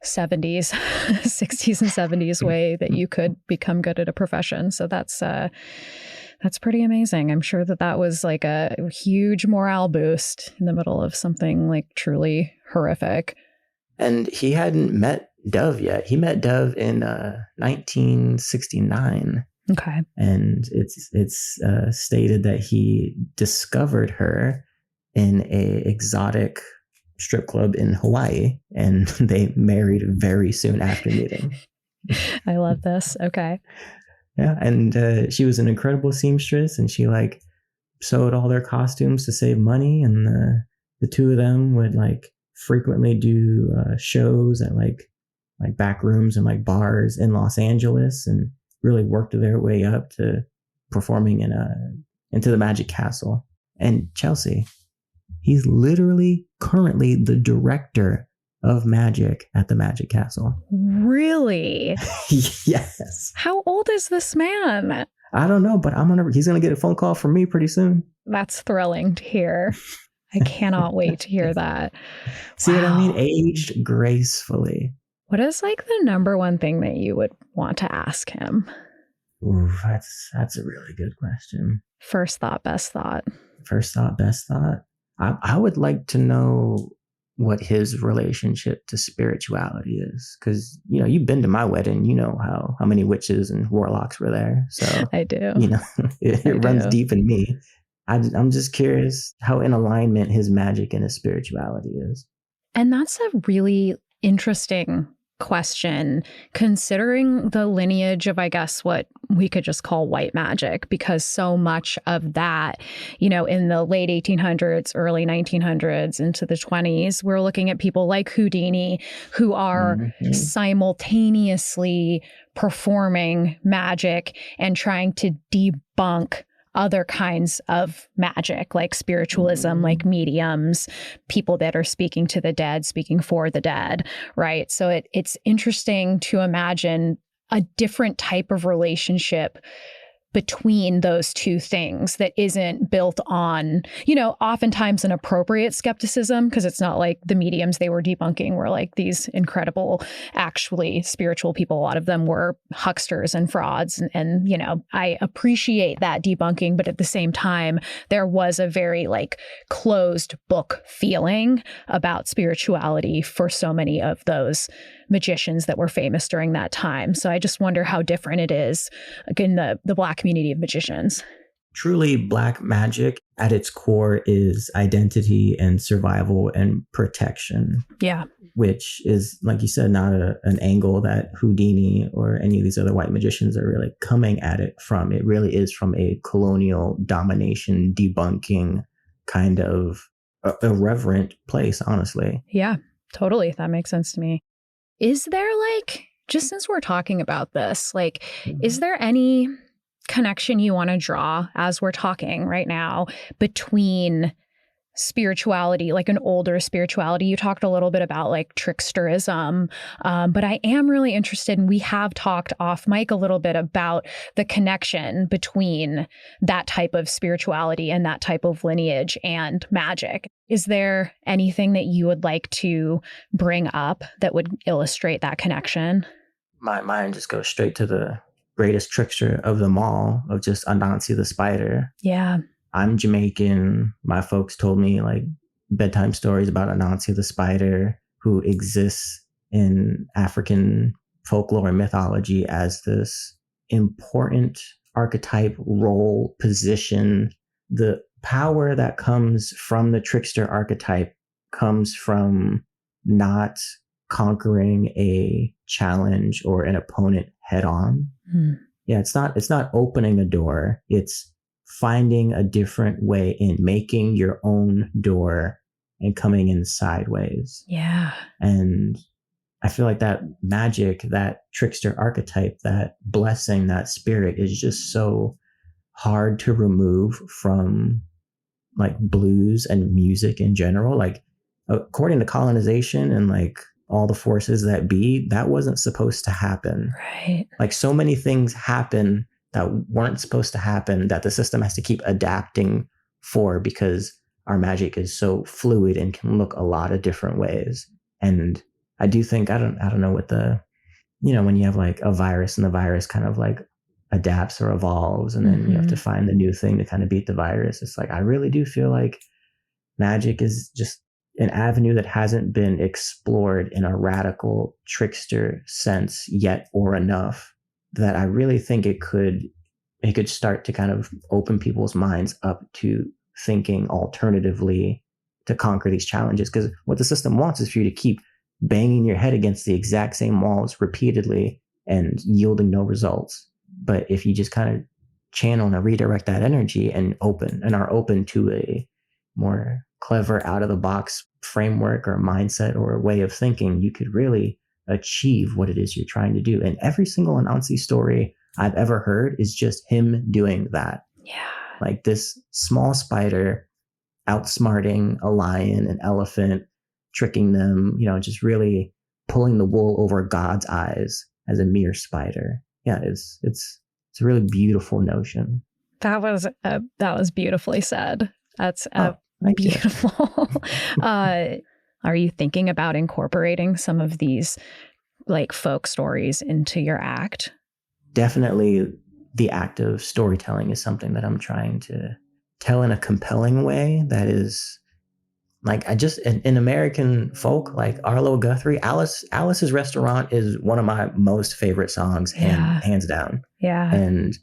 60s and 70s way that you could become good at a profession. So that's pretty amazing. I'm sure that was like a huge morale boost in the middle of something like truly horrific. And he hadn't met Dove yet. He met Dove in 1969. Okay. And it's stated that he discovered her in a exotic strip club in Hawaii, and they married very soon after meeting. I love this. Okay. Yeah, and she was an incredible seamstress, and she like sewed all their costumes to save money, and the two of them would like frequently do shows at like like back rooms and like bars in Los Angeles and really worked their way up to performing into the Magic Castle. And Chelsey, he's literally currently the director of magic at the Magic Castle. Really? Yes. How old is this man? I don't know, but he's gonna get a phone call from me pretty soon. That's thrilling to hear. I cannot wait to hear that. See what I mean? Aged gracefully. What is like the number one thing that you would want to ask him? Ooh, that's a really good question. First thought, best thought. First thought, best thought. I would like to know what his relationship to spirituality is, because you've been to my wedding, you know how many witches and warlocks were there. So I do. It runs deep in me. I'm just curious how in alignment his magic and his spirituality is. And that's a really interesting question, considering the lineage of, I guess, what we could just call white magic, because so much of that, in the late 1800s, early 1900s into the 20s, we're looking at people like Houdini who are simultaneously performing magic and trying to debunk other kinds of magic, like spiritualism, like mediums, people that are speaking to the dead, speaking for the dead, right? So it's interesting to imagine a different type of relationship between those two things that isn't built on, oftentimes an appropriate skepticism, because it's not like the mediums they were debunking were like these incredible, actually spiritual people. A lot of them were hucksters and frauds. And I appreciate that debunking, but at the same time, there was a very like closed book feeling about spirituality for so many of those magicians that were famous during that time. So I just wonder how different it is in the Black community of magicians. Truly, Black magic at its core is identity and survival and protection. Yeah. Which is, like you said, not an angle that Houdini or any of these other white magicians are really coming at it from. It really is from a colonial domination, debunking kind of irreverent place, honestly. Yeah, totally. That makes sense to me. Is there just since we're talking about this, is there any connection you want to draw as we're talking right now between spirituality, like an older spirituality? You talked a little bit about tricksterism, but I am really interested, and we have talked off mic a little bit about the connection between that type of spirituality and that type of lineage and magic. Is there anything that you would like to bring up that would illustrate that connection? My mind just goes straight to the greatest trickster of them all, of just Anansi the spider. Yeah. I'm Jamaican. My folks told me bedtime stories about Anansi the spider, who exists in African folklore and mythology as this important archetype, role, position. The power that comes from the trickster archetype comes from not conquering a challenge or an opponent head on. Yeah, it's not opening a door. It's finding a different way in, making your own door and coming in sideways. Yeah. And I feel like that magic, that trickster archetype, that blessing, that spirit is just so hard to remove from blues and music in general. According to colonization and all the forces that be, that wasn't supposed to happen. Right. So many things happen that weren't supposed to happen, that the system has to keep adapting for, because our magic is so fluid and can look a lot of different ways. And I do think, I don't know what when you have a virus and the virus kind of adapts or evolves, and then you have to find the new thing to kind of beat the virus. It's I really do feel like magic is just an avenue that hasn't been explored in a radical trickster sense yet, or enough, that I really think it could start to kind of open people's minds up to thinking alternatively to conquer these challenges. Because what the system wants is for you to keep banging your head against the exact same walls repeatedly and yielding no results. But if you just kind of channel and redirect that energy and are open to a more clever, out of the box framework or mindset or way of thinking, you could really achieve what it is you're trying to do. And every single Anansi story I've ever heard is just him doing that. Yeah. Like this small spider outsmarting a lion, an elephant, tricking them, just really pulling the wool over God's eyes as a mere spider. Yeah, it's a really beautiful notion. That was beautifully said. That's Thank beautiful. Are you thinking about incorporating some of these like folk stories into your act? Definitely the act of storytelling is something that I'm trying to tell in a compelling way that is like, in American folk, like Arlo Guthrie, Alice's Restaurant is one of my most favorite songs, hands down. Yeah. And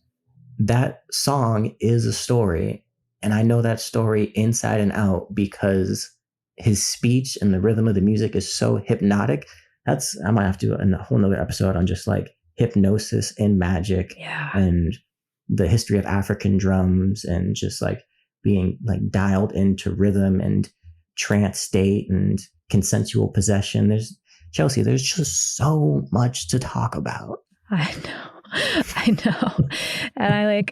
that song is a story. And I know that story inside and out because his speech and the rhythm of the music is so hypnotic. I might have to do a whole nother episode on just like hypnosis and magic and the history of African drums and just like being like dialed into rhythm and trance state and consensual possession. There's just so much to talk about. I know. And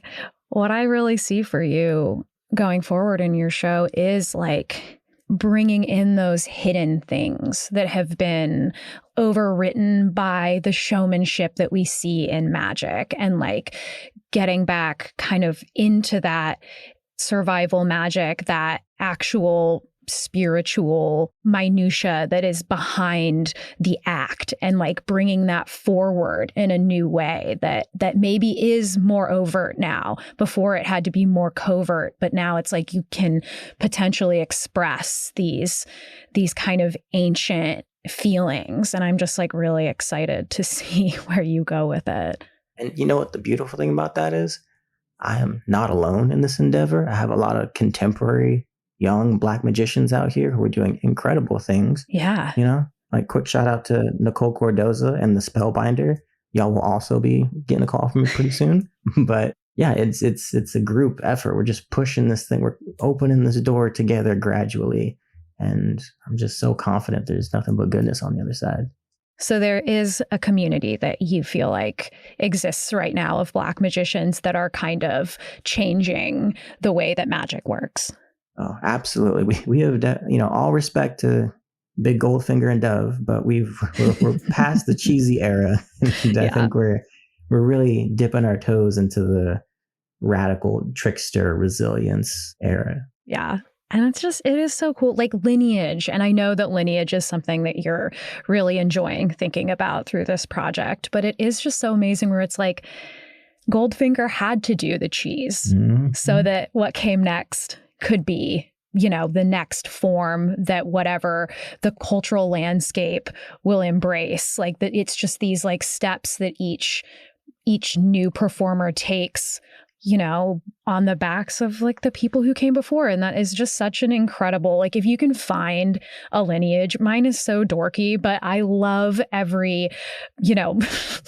what I really see for you going forward in your show is like bringing in those hidden things that have been overwritten by the showmanship that we see in magic and like getting back kind of into that survival magic, that actual spiritual minutia that is behind the act and like bringing that forward in a new way that maybe is more overt now. Before it had to be more covert, but now it's like you can potentially express these kind of ancient feelings. And I'm just like really excited to see where you go with it. And you know what the beautiful thing about that is? I am not alone in this endeavor. I have a lot of contemporary young Black magicians out here who are doing incredible things. Yeah. Like quick shout out to Nicole Cordoza and the Spellbinder. Y'all will also be getting a call from me pretty soon. But yeah, it's a group effort. We're just pushing this thing. We're opening this door together gradually. And I'm just so confident there's nothing but goodness on the other side. So there is a community that you feel like exists right now of Black magicians that are kind of changing the way that magic works. Oh, absolutely. We have, all respect to Big Goldfinger and Dove, but we're past the cheesy era. And I think we're really dipping our toes into the radical trickster resilience era. Yeah. And it is so cool. Like lineage. And I know that lineage is something that you're really enjoying thinking about through this project, but it is just so amazing where it's like Goldfinger had to do the cheese so that what came next could be, the next form that whatever the cultural landscape will embrace. Like that it's just these like steps that each new performer takes, on the backs of like the people who came before. And that is just such an incredible, like if you can find a lineage, mine is so dorky, but I love every,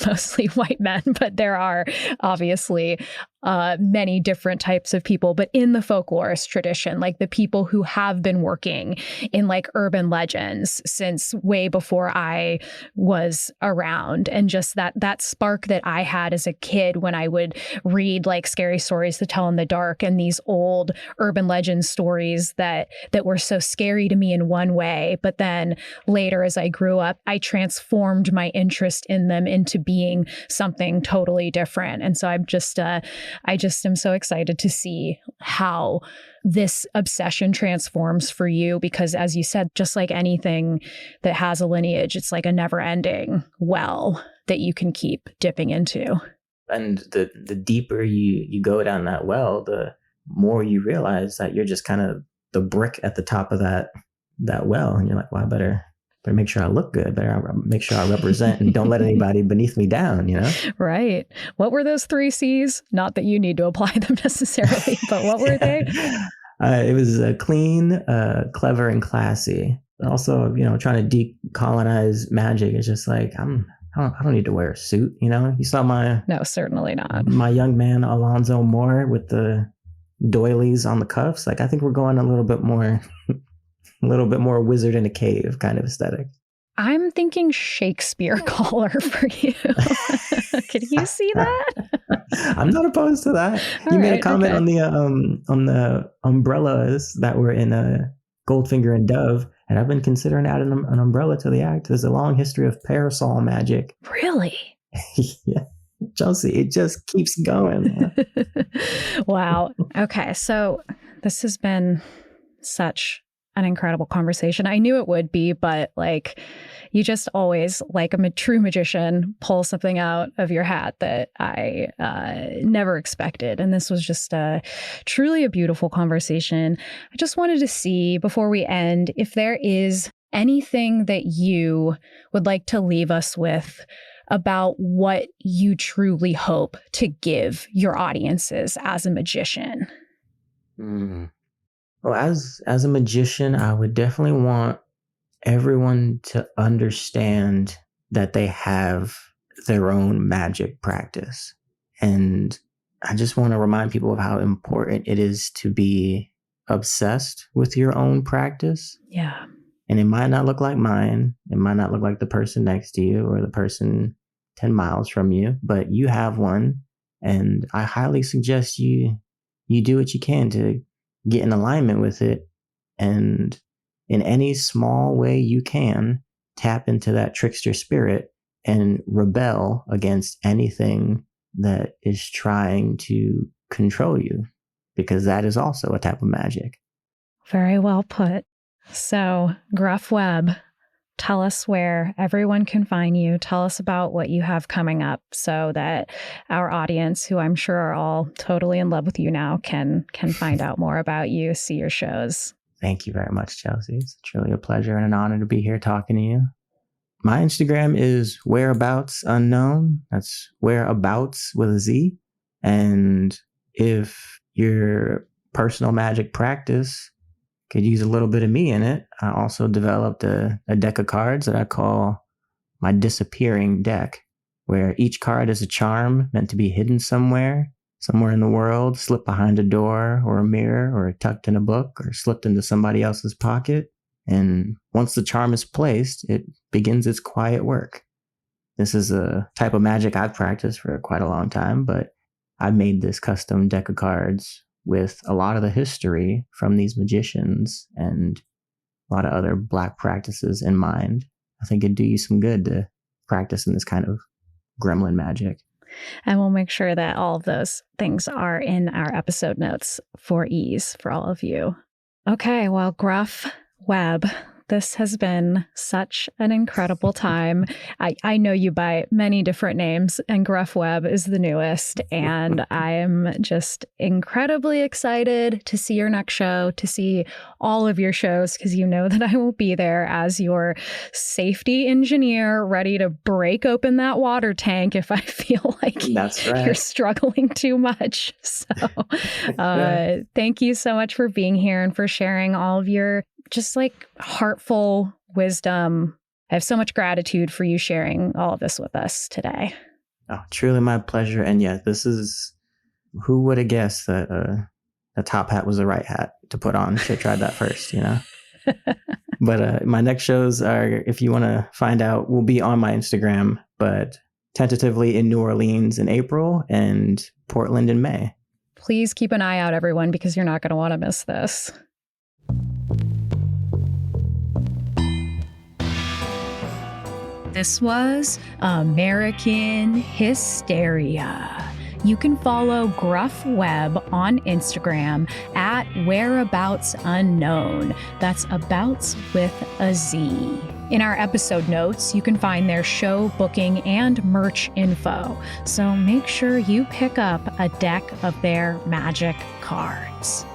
mostly white men, but there are obviously many different types of people, but in the folklorist tradition, like the people who have been working in like urban legends since way before I was around. And just that spark that I had as a kid when I would read like scary stories to tell in the dark and these old urban legend stories that were so scary to me in one way. But then later, as I grew up, I transformed my interest in them into being something totally different. And so I just am so excited to see how this obsession transforms for you, because as you said, just like anything that has a lineage, it's like a never ending well that you can keep dipping into. And the deeper you go down that well, the more you realize that you're just kind of the brick at the top of that well. And you're like, well, I better make sure I look good. Better make sure I represent and don't let anybody beneath me down, Right. What were those 3 C's? Not that you need to apply them necessarily, but what were they? It was clean, clever, and classy. Also, trying to decolonize magic is just like, I don't need to wear a suit, You saw No, certainly not. My young man, Alonzo Moore, with the doilies on the cuffs. Like, I think we're going a little bit more wizard in a cave kind of aesthetic. I'm thinking Shakespeare collar for you. Can you see that? I'm not opposed to that. You made a comment on the umbrellas that were in Goldfinger and Dove, and I've been considering adding an umbrella to the act. There's a long history of parasol magic. Really? Yeah. Chelsey, it just keeps going. Wow. Okay. So this has been such an incredible conversation. I knew it would be, but like, you just always, like a true magician, pull something out of your hat that I never expected. And this was just truly a beautiful conversation. I just wanted to see, before we end, if there is anything that you would like to leave us with about what you truly hope to give your audiences as a magician. Well, as a magician, I would definitely want everyone to understand that they have their own magic practice. And I just want to remind people of how important it is to be obsessed with your own practice. Yeah. And it might not look like mine. It might not look like the person next to you or the person 10 miles from you, but you have one. And I highly suggest you do what you can to get in alignment with it. And in any small way you can, tap into that trickster spirit and rebel against anything that is trying to control you, because that is also a type of magic. Very well put. So, Gruff Webb, tell us where everyone can find you. Tell us about what you have coming up so that our audience, who I'm sure are all totally in love with you now, can find out more about you, see your shows. Thank you very much, Chelsey. It's truly a pleasure and an honor to be here talking to you. My Instagram is whereabouts unknown. That's whereabouts with a Z. And if your personal magic practice could use a little bit of me in it, I also developed a deck of cards that I call my disappearing deck, where each card is a charm meant to be hidden somewhere in the world, slipped behind a door or a mirror or tucked in a book or slipped into somebody else's pocket. And once the charm is placed, it begins its quiet work. This is a type of magic I've practiced for quite a long time, but I made this custom deck of cards with a lot of the history from these magicians and a lot of other Black practices in mind. I think it'd do you some good to practice in this kind of gremlin magic. And we'll make sure that all of those things are in our episode notes for ease for all of you. Okay, well, Gruff Webb, this has been such an incredible time. I know you by many different names, and Gruff Webb is the newest. And I am just incredibly excited to see your next show, to see all of your shows, because you know that I will be there as your safety engineer, ready to break open that water tank if I feel like That's right. You're struggling too much. So thank you so much for being here and for sharing all of your just like heartful wisdom. I have so much gratitude for you sharing all of this with us today. Oh, truly my pleasure. And yeah, this is, who would have guessed that a top hat was the right hat to put on? Should have tried that first, you know? But my next shows are, if you want to find out, will be on my Instagram, but tentatively in New Orleans in April and Portland in May. Please keep an eye out, everyone, because you're not going to want to miss this. This was American Hysteria. You can follow Gruff Webb on Instagram at whereabouts_unknown. That's abouts with a Z. In our episode notes, you can find their show booking and merch info. So make sure you pick up a deck of their magic cards.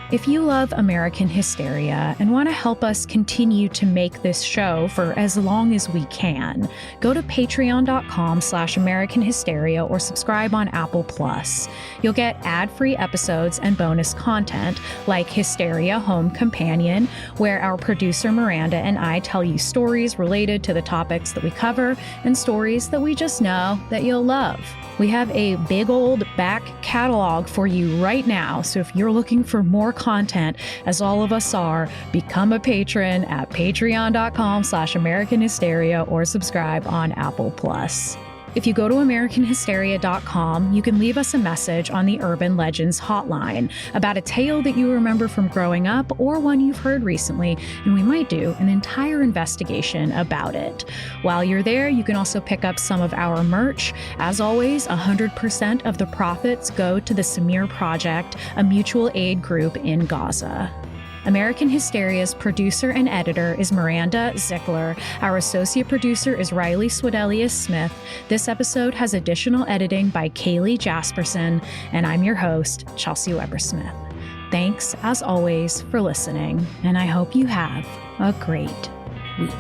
If you love American Hysteria and want to help us continue to make this show for as long as we can, go to patreon.com/American Hysteria or subscribe on Apple Plus. You'll get ad-free episodes and bonus content like Hysteria Home Companion, where our producer Miranda and I tell you stories related to the topics that we cover and stories that we just know that you'll love. We have a big old back catalog for you right now, so if you're looking for more content, as all of us are, become a patron at patreon.com/American Hysteria or subscribe on Apple Plus. If you go to AmericanHysteria.com, you can leave us a message on the Urban Legends hotline about a tale that you remember from growing up or one you've heard recently, and we might do an entire investigation about it. While you're there, you can also pick up some of our merch. As always, 100% of the profits go to the Samir Project, a mutual aid group in Gaza. American Hysteria's producer and editor is Miranda Zickler. Our associate producer is Riley Swedelius-Smith. This episode has additional editing by Kaylee Jasperson, and I'm your host, Chelsey Weber-Smith. Thanks, as always, for listening, and I hope you have a great week.